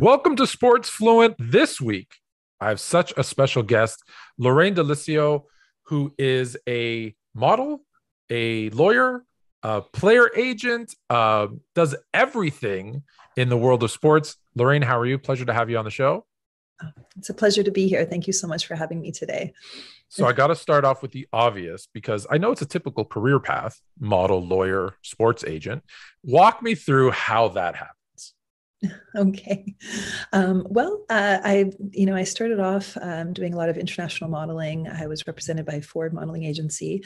Welcome to Sports Fluent. This week, I have such a special guest, Lorraine D'Allessio, who is a model, a lawyer, a player agent, does everything in the world of sports. Lorraine, how are you? Pleasure to have you on the show. It's a pleasure to be here. Thank you so much for having me today. So I got to start off with the obvious because I know it's a typical career path, model, lawyer, sports agent. Walk me through how that happens. Okay. I started off doing a lot of international modeling. I was represented by Ford Modeling Agency,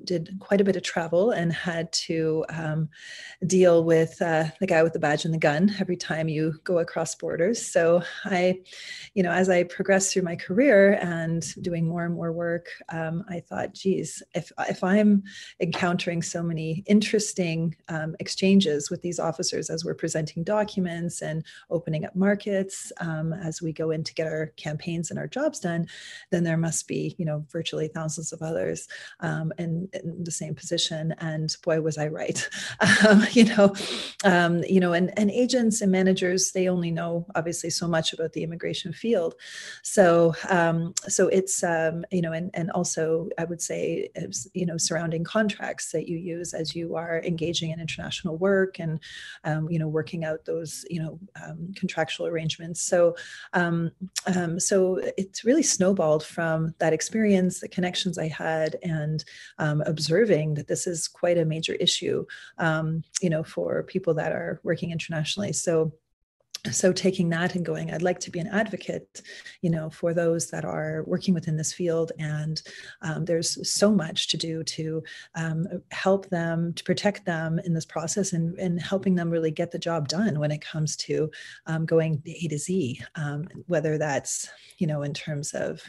did quite a bit of travel and had to deal with the guy with the badge and the gun every time you go across borders. So as I progressed through my career and doing more and more work, I thought, geez, if I'm encountering so many interesting exchanges with these officers as we're presenting documents and opening up markets as we go in to get our campaigns and our jobs done, then there must be, virtually thousands of others in the same position. And boy, was I right. And agents and managers, they only know obviously so much about the immigration field. So it's, and also I would say, surrounding contracts that you use as you are engaging in international work and, working out those contractual arrangements. So it's really snowballed from that experience, the connections I had, and observing that this is quite a major issue, for people that are working internationally. So taking that and going, I'd like to be an advocate, for those that are working within this field. And there's so much to do to help them, to protect them in this process and helping them really get the job done when it comes to going A to Z, whether that's, in terms of,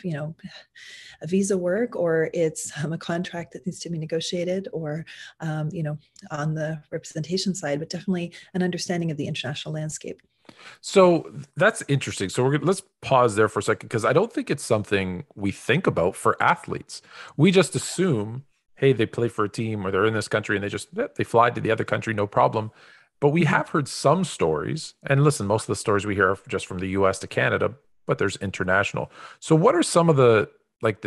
a visa work, or it's a contract that needs to be negotiated, or, on the representation side, but definitely an understanding of the international landscape. So that's interesting. So let's pause there for a second because I don't think it's something we think about for athletes. We just assume, hey, they play for a team or they're in this country and they fly to the other country, no problem. But we have heard some stories, and listen, most of the stories we hear are just from the US to Canada, but there's international. So what are some of the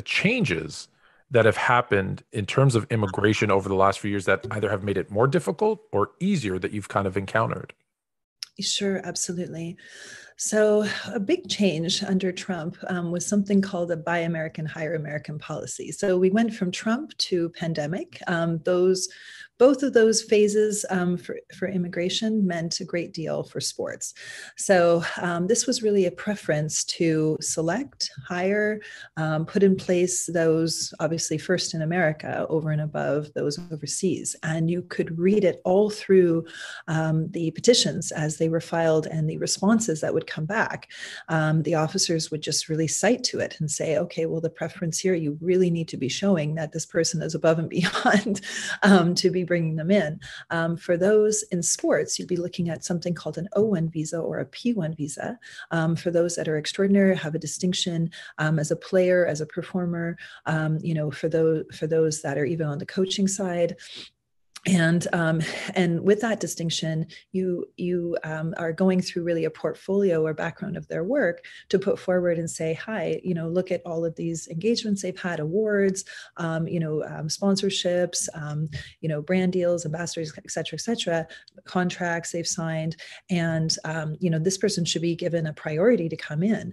changes that have happened in terms of immigration over the last few years that either have made it more difficult or easier that you've kind of encountered? Sure, absolutely. So a big change under Trump was something called a Buy American, Hire American policy. So we went from Trump to pandemic. Both of those phases for immigration meant a great deal for sports. So this was really a preference to select, hire, put in place those, obviously first in America over and above those overseas. And you could read it all through the petitions as they were filed and the responses that would come back. The officers would just really cite to it and say, okay, well, the preference here, you really need to be showing that this person is above and beyond to be bringing them in. For those in sports, you'd be looking at something called an O1 visa or a P1 visa. For those that are extraordinary, have a distinction as a player, as a performer, for those that are even on the coaching side. And with that distinction, you are going through really a portfolio or background of their work to put forward and say, hi, look at all of these engagements they've had, awards, sponsorships, brand deals, ambassadors, et cetera, contracts they've signed. And, this person should be given a priority to come in.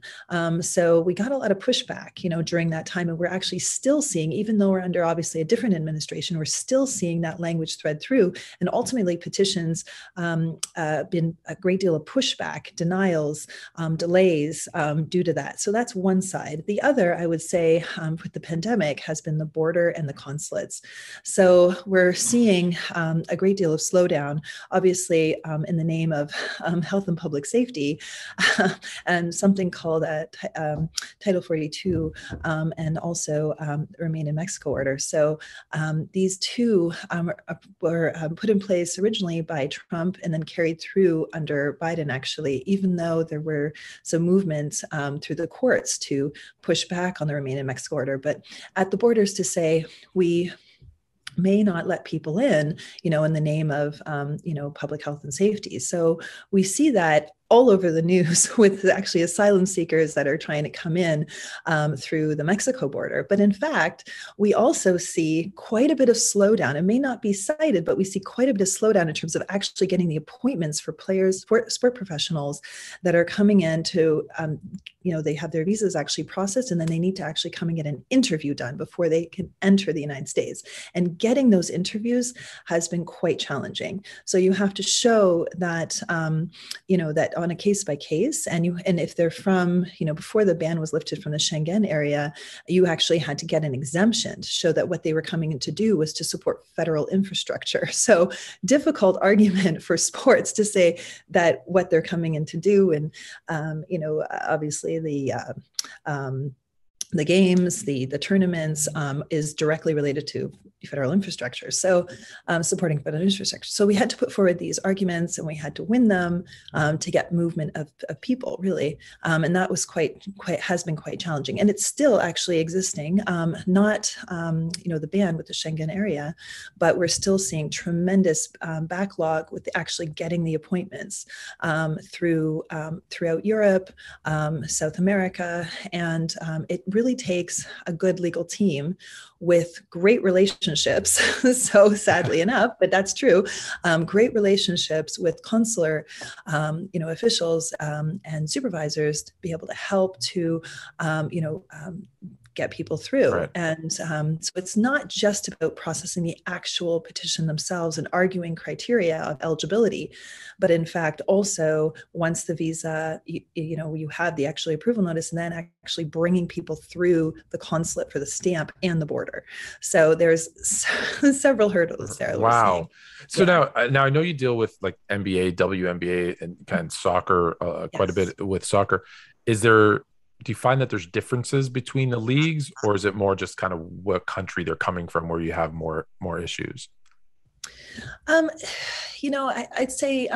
So we got a lot of pushback, during that time. And we're actually still seeing, even though we're under obviously a different administration, we're still seeing that language thread through, and ultimately petitions been a great deal of pushback, denials, delays due to that. So that's one side. The other, I would say, with the pandemic has been the border and the consulates. So we're seeing a great deal of slowdown, obviously in the name of health and public safety, and something called Title 42, and also Remain in Mexico order. So these two were put in place originally by Trump and then carried through under Biden, actually, even though there were some movements through the courts to push back on the Remain in Mexico order. But at the borders to say, we may not let people in the name of, public health and safety. So we see that all over the news with actually asylum seekers that are trying to come in through the Mexico border. But in fact, we also see quite a bit of slowdown. It may not be cited, but we see quite a bit of slowdown in terms of actually getting the appointments for players, sport professionals that are coming in to, they have their visas actually processed, and then they need to actually come and get an interview done before they can enter the United States. And getting those interviews has been quite challenging. So you have to show that, that on a case by case, and if they're from, before the ban was lifted from the Schengen area, you actually had to get an exemption to show that what they were coming in to do was to support federal infrastructure. So difficult argument for sports to say that what they're coming in to do, and obviously the games, the tournaments is directly related to federal infrastructure. So supporting federal infrastructure. So we had to put forward these arguments, and we had to win them to get movement of people, really. And that was has been quite challenging. And it's still actually existing, not, the ban with the Schengen area, but we're still seeing tremendous backlog with actually getting the appointments throughout Europe, South America, and it really takes a good legal team with great relationships. So sadly enough, but that's true. Great relationships with consular, officials and supervisors to be able to help to, get people through. Right. And so it's not just about processing the actual petition themselves and arguing criteria of eligibility, but in fact, also once the visa, you have the actually approval notice, and then actually bringing people through the consulate for the stamp and the border. So there's several hurdles there. Wow. So now I know you deal with like NBA, WNBA, and kind of soccer quite a bit with soccer. Do you find that there's differences between the leagues, or is it more just kind of what country they're coming from where you have more issues? I'd say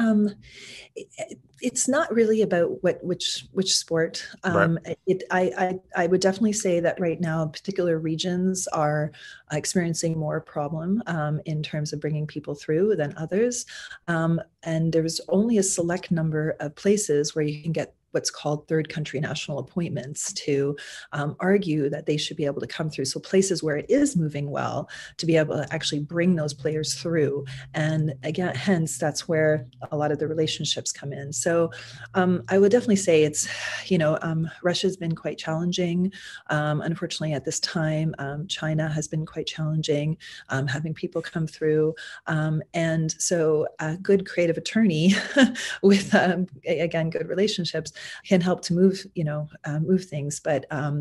it's not really about which sport. Right. I would definitely say that right now, particular regions are experiencing more problem in terms of bringing people through than others. And there's only a select number of places where you can get what's called third country national appointments to argue that they should be able to come through. So places where it is moving well, to be able to actually bring those players through. And again, hence, that's where a lot of the relationships come in. So I would definitely say it's, Russia's been quite challenging. Unfortunately, at this time, China has been quite challenging, having people come through. And so a good creative attorney with, again, good relationships can help to move things. But I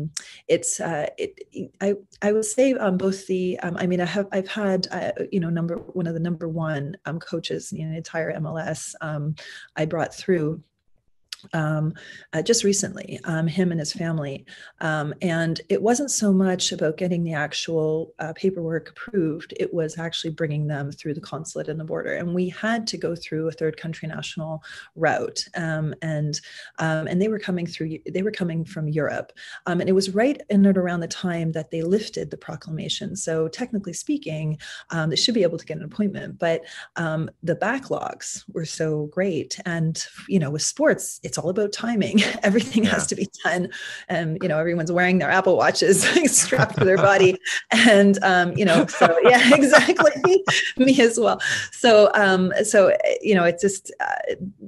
would say both the I've had one of the number one coaches in the entire MLS I brought through just recently, him and his family. And it wasn't so much about getting the actual paperwork approved. It was actually bringing them through the consulate and the border. And we had to go through a third country national route. And they were coming from Europe. And it was right in and around the time that they lifted the proclamation. So technically speaking, they should be able to get an appointment. But the backlogs were so great. And, with sports, it's all about timing. Everything has to be done. And, everyone's wearing their Apple watches strapped to their body. And, so yeah, exactly. Me as well. So, it's just,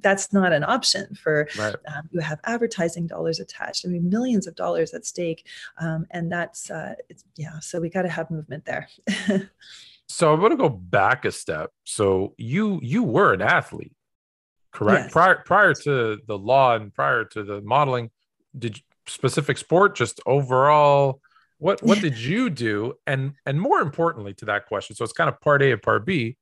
that's not an option for, right. You have advertising dollars attached. I mean, millions of dollars at stake. And that's, so we got to have movement there. So I want to go back a step. So you were an athlete, correct? Yes. Prior to the law and prior to the modeling, did specific sport, just overall, what did you do? And more importantly to that question, so it's kind of part A and part B,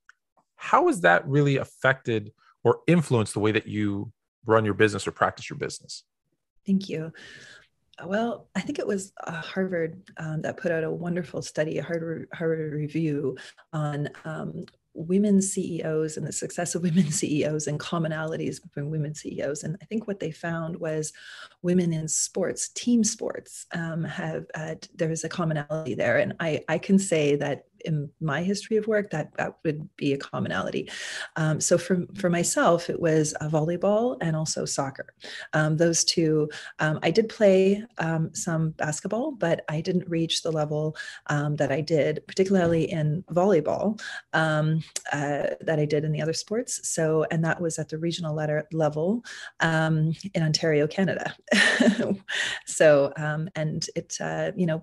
how has that really affected or influenced the way that you run your business or practice your business? Thank you. Well, I think it was Harvard that put out a wonderful study, a Harvard review on women CEOs and the success of women CEOs and commonalities between women CEOs. And I think what they found was women in sports, team sports, there is a commonality there. And I can say that in my history of work, that would be a commonality. So for myself, it was volleyball and also soccer. Those two, I did play some basketball, but I didn't reach the level that I did, particularly in volleyball, that I did in the other sports. So, and that was at the regional level in Ontario, Canada. So, and it's,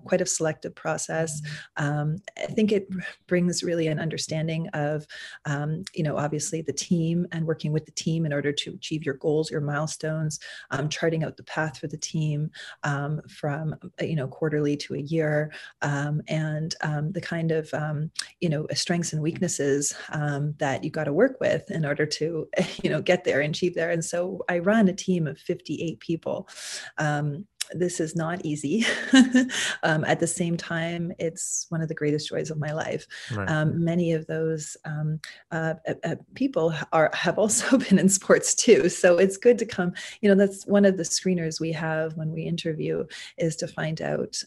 quite a selective process. I think it brings really an understanding of, obviously the team and working with the team in order to achieve your goals, your milestones, charting out the path for the team from, quarterly to a year, and the kind of, strengths and weaknesses that you got to work with in order to, get there and achieve there. And so I run a team of 58 people. This is not easy. At the same time, it's one of the greatest joys of my life. Right. Many of those people have also been in sports too. So it's good to come, that's one of the screeners we have when we interview, is to find out,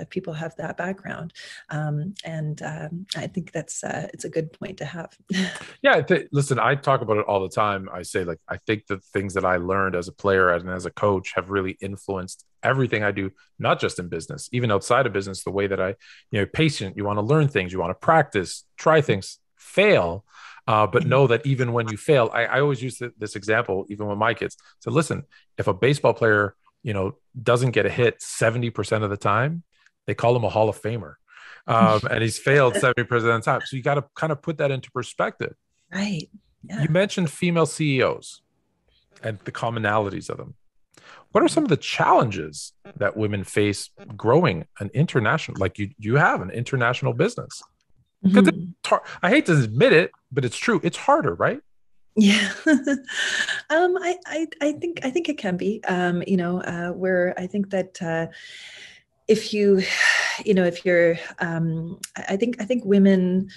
if people have that background. And I think that's it's a good point to have. Yeah, listen, I talk about it all the time. I say, like, I think the things that I learned as a player and as a coach have really influenced everything I do, not just in business, even outside of business, the way that patient, you want to learn things, you want to practice, try things, fail. But know that even when you fail, I always use this example, even with my kids. So listen, if a baseball player, doesn't get a hit 70% of the time, they call him a Hall of Famer. And he's failed 70% of the time. So you got to kind of put that into perspective. Right. Yeah. You mentioned female CEOs and the commonalities of them. What are some of the challenges that women face growing an international, like you have an international business? Because I hate to admit it, but it's true. It's harder, right? Yeah. I think it can be, where I think that, if you, if you're, I think women,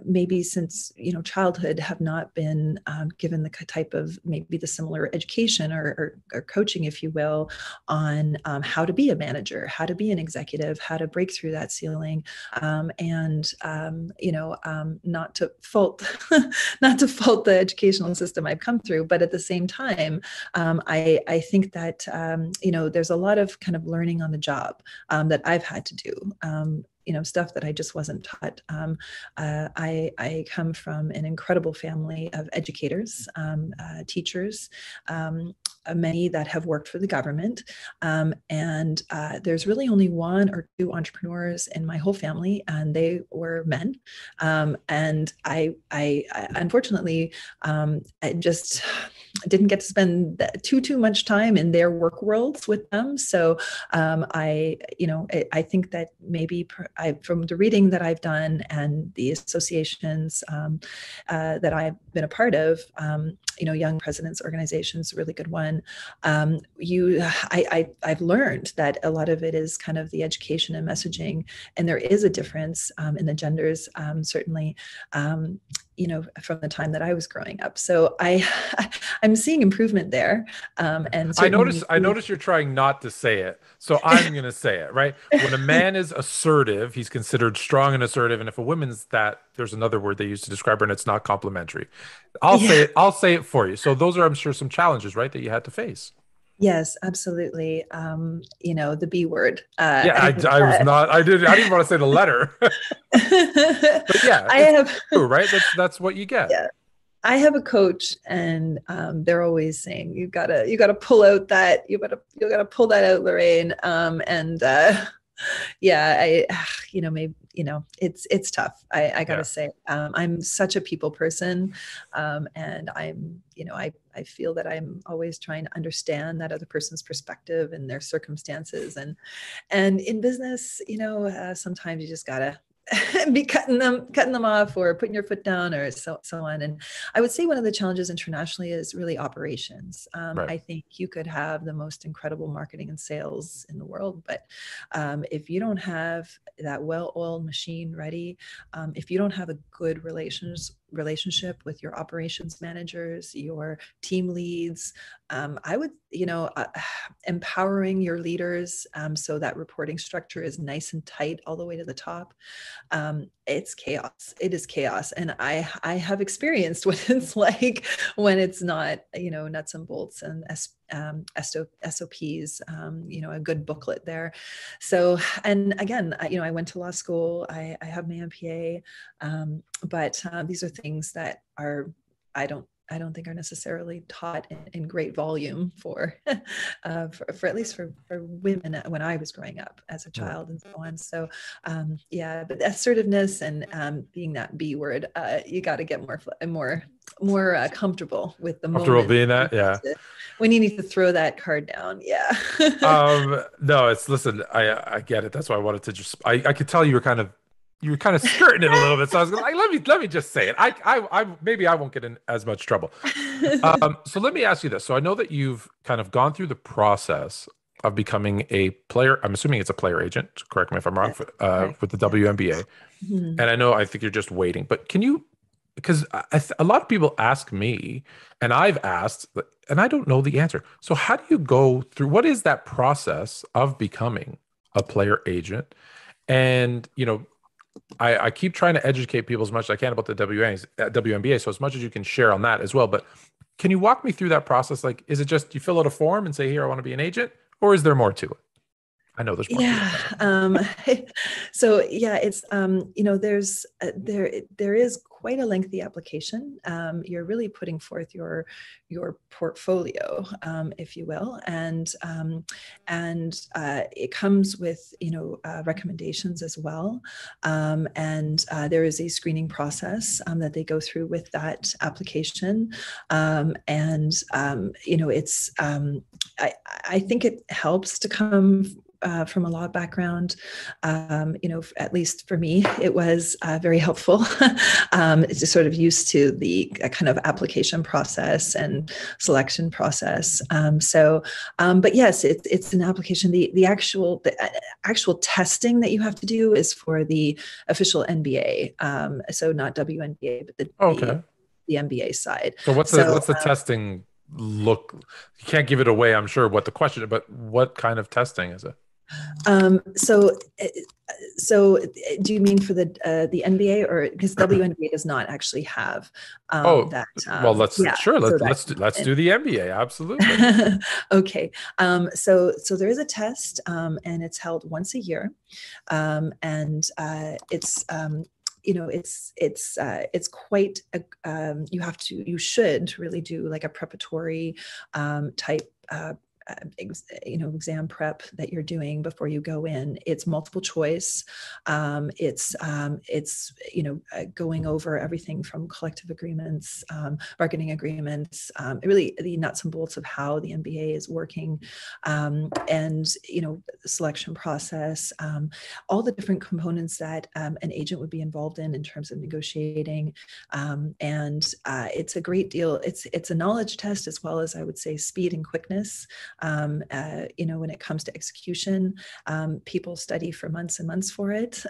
maybe since, childhood, have not been given the type of, maybe the similar education or coaching, if you will, on how to be a manager, how to be an executive, how to break through that ceiling, and, not to fault, not to fault the educational system I've come through, but at the same time, I think that, there's a lot of kind of learning on the job that I've had to do, stuff that I just wasn't taught. I come from an incredible family of educators, teachers, many that have worked for the government. And there's really only one or two entrepreneurs in my whole family, and they were men. And I unfortunately, I just didn't get to spend too much time in their work worlds with them. So I think that maybe from the reading that I've done and the associations that I've been a part of, Young Presidents Organization's a really good one. I've learned that a lot of it is kind of the education and messaging, and there is a difference in the genders, certainly, from the time that I was growing up. So I'm seeing improvement there. And I notice you're trying not to say it. So I'm going to say it, right? When a man is assertive, he's considered strong and assertive. And if a woman's that, there's another word they use to describe her, and it's not complimentary. I'll say it for you. So those are, I'm sure, some challenges, right, that you had to face. Yes, absolutely. The B word. I was not, I didn't even want to say the letter, but yeah, I have, true, right? That's what you get. yeah, I have a coach, and they're always saying, you gotta pull out that, you gotta pull that out, Lorraine. And yeah, maybe, it's tough. I gotta say, I'm such a people person. And I'm, I feel that I'm always trying to understand that other person's perspective and their circumstances. And in business, sometimes you just gotta be cutting them off, or putting your foot down, or so on. And I would say one of the challenges internationally is really operations. Right. I think you could have the most incredible marketing and sales in the world, but if you don't have that well-oiled machine ready, if you don't have a good relationship with your operations managers, your team leads. I would, empowering your leaders, so that reporting structure is nice and tight all the way to the top. It's chaos. It is chaos. And I have experienced what it's like when it's not, nuts and bolts and SOPs, a good booklet there. So, and again, I went to law school. I have my MPA, but these are things that are, I don't think are necessarily taught in great volume for for at least for women when I was growing up as a child and so on. So but assertiveness and being that B word, you got to get more comfortable with the Comfortable moment being that, yeah. when you need to throw that card down. Yeah. No, listen, I get it. That's why I wanted to just I could tell you were kind of skirting it a little bit. So I was like, let me just say it. I maybe I won't get in as much trouble. So let me ask you this. So I know that you've kind of gone through the process of becoming a player. I'm assuming it's a player agent. Correct me if I'm wrong. With the WNBA, Mhm. and I think you're just waiting. But can you? Because a lot of people ask me, and I've asked, and I don't know the answer. So how do you go through? What is that process of becoming a player agent? And I keep trying to educate people as much as I can about the WNBA. So as much as you can share on that as well. But can you walk me through that process? Like, is it just you fill out a form and say, here, I want to be an agent? Or is there more to it? I know there's more to Yeah. So yeah, it's there's there is quite a lengthy application. You're really putting forth your portfolio, if you will, and it comes with recommendations as well, and there is a screening process that they go through with that application, and it's I think it helps to come from a law background. At least for me, it was very helpful. It's just sort of used to the kind of application process and selection process. But yes, it's an application. The actual testing that you have to do is for the official NBA. So not WNBA, but okay. the NBA side. So what's So the testing look? You can't give it away, I'm sure, what the question is, but what kind of testing is it? Um, so, so do you mean for the NBA, or because WNBA does not actually have Oh, that? well, let's Yeah, sure so let's do the NBA. Absolutely. okay. So there is a test, and it's held once a year, and it's it's quite you should really do like a preparatory type exam prep that you're doing before you go in. It's multiple choice. It's going over everything from collective agreements, bargaining agreements, really the nuts and bolts of how the NBA is working, and selection process, all the different components that an agent would be involved in terms of negotiating, and it's a great deal. It's a knowledge test as well as, I would say, speed and quickness. When it comes to execution, people study for months and months for it.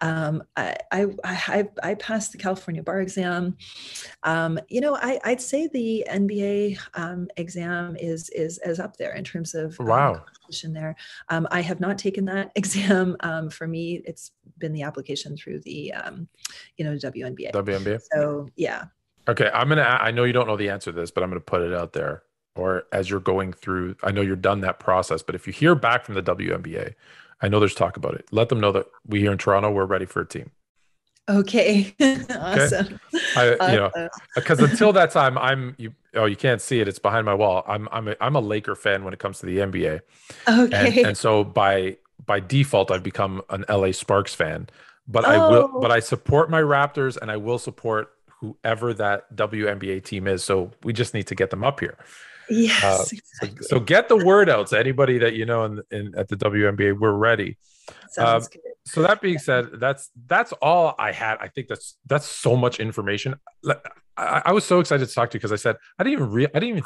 I passed the California bar exam. I'd say the NBA exam is up there in terms of Wow. competition there. I have not taken that exam. For me, it's been the application through the WNBA. WNBA. So yeah. Okay, I know you don't know the answer to this, but I'm gonna put it out there. Or as you're going through, I know you're done that process, but if you hear back from the WNBA, I know there's talk about it. Let them know that we here in Toronto, we're ready for a team. Okay. Okay. Awesome. Awesome. Because until that time, you can't see it. It's behind my wall. I'm a Laker fan when it comes to the NBA. And Okay. so by default, I've become an LA Sparks fan. Oh, But I support my Raptors and I will support whoever that WNBA team is. So we just need to get them up here. yes, So exactly. get the word out to anybody that you know at the WNBA. We're ready. Sounds good. So that being said, that's all I had. I think that's so much information. I was so excited to talk to you because I said I didn't even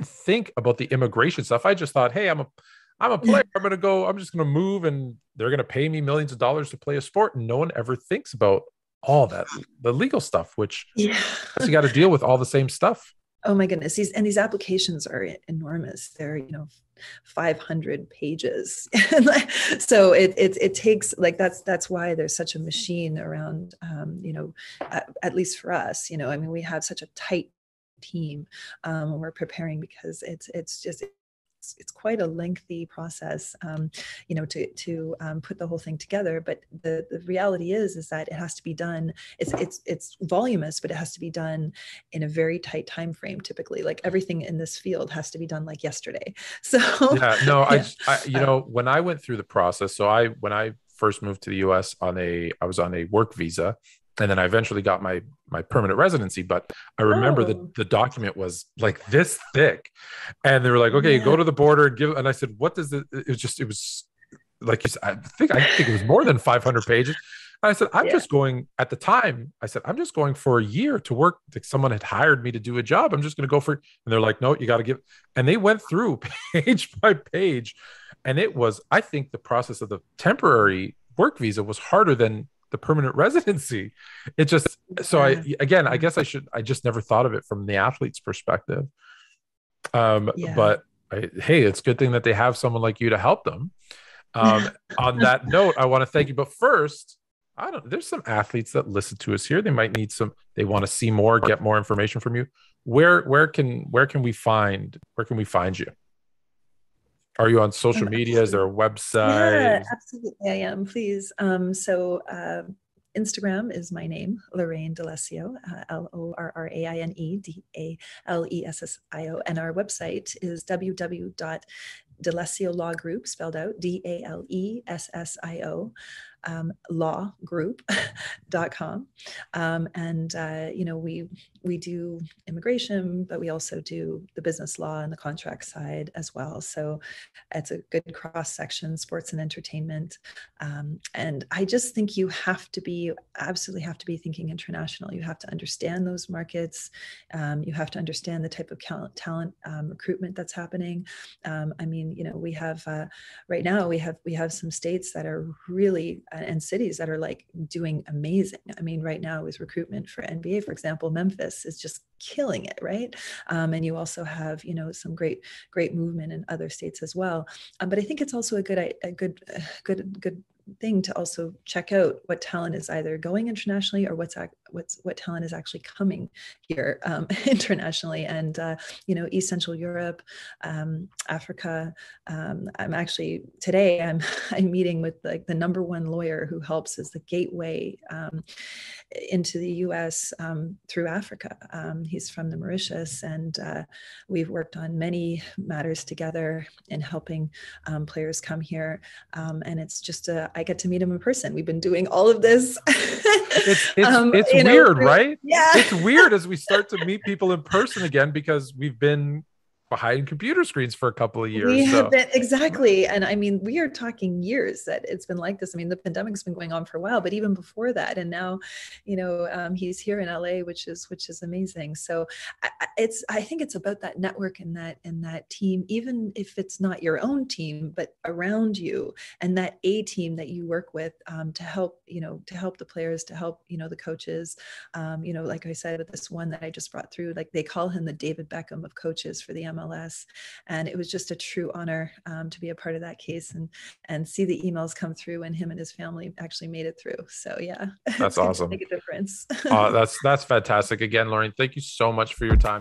think about the immigration stuff. I just thought, hey, I'm a player. I'm just gonna move and they're gonna pay me millions of dollars to play a sport. And no one ever thinks about all that, the legal stuff, which Yeah. you got to deal with all the same stuff. Oh my goodness. These applications are enormous. They're, 500 pages. So it takes, like, that's why there's such a machine around, at least for us, I mean, we have such a tight team when we're preparing, because it's quite a lengthy process, to put the whole thing together. But the reality is that it has to be done. It's voluminous, but it has to be done in a very tight time frame. Typically, like everything in this field has to be done like yesterday. So Yeah, no, yeah, when I went through the process, so when I first moved to the US I was on a work visa, and then I eventually got my permanent residency. But I remember oh the document was like this thick, and they were like, okay, go yeah, to the border, and I said, what does it was like, I think it was more than 500 pages. And I said, I'm yeah, just going at the time. I said, I'm just going for a year to work. Like, someone had hired me to do a job. I'm just going to go for it. And they're like, no, you got to give. And they went through page by page. And it was, I think the process of the temporary work visa was harder than the permanent residency. It just, so yeah, I guess I just never thought of it from the athlete's perspective. yeah. But hey, it's a good thing that they have someone like you to help them. Um, on that note, I want to thank you. But first, I don't. There's some athletes that listen to us here. They might need some. They want to see more, get more information from you. Where can we find you? Are you on social media? Is there a Absolutely. website? Yeah, absolutely. I am. Please. Instagram is my name, Lorraine D'Allessio, Lorraine D'Allessio. And our website is www.D'Allessio Law Group, spelled out Dalessio, lawgroup.com. We do immigration, but we also do the business law and the contract side as well. So it's a good cross section, sports and entertainment. And I just think you absolutely have to be thinking international. You have to understand those markets. You have to understand the type of talent recruitment that's happening. I mean, we have right now we have some states that are really, and cities that are like doing amazing. I mean, right now with recruitment for NBA, for example, Memphis is just killing it, right? And you also have, some great movement in other states as well. But I think it's also a good thing to also check out what talent is either going internationally, or what talent is actually coming here internationally. And East Central Europe, Africa. I'm actually today I'm meeting with like the number one lawyer who helps as the gateway into the U.S. Through Africa. He's from the Mauritius, and we've worked on many matters together in helping players come here. And it's just I get to meet him in person. We've been doing all of this. It's weird, right? Yeah. It's weird as we start to meet people in person again, because we've been behind computer screens for a couple of We years. have So been, exactly. And I mean, we are talking years that it's been like this. I mean, the pandemic's been going on for a while, but even before that. And now, he's here in LA, which is amazing. So I think it's about that network and that team, even if it's not your own team, but around you, and that A team that you work with to help the players, to help, the coaches. Like I said, with this one that I just brought through, like they call him the David Beckham of coaches for the MLS. And it was just a true honor to be a part of that case and see the emails come through, and him and his family actually made it through. So yeah, that's it's good to awesome. make a difference. That's fantastic. Again, Lorraine, thank you so much for your time.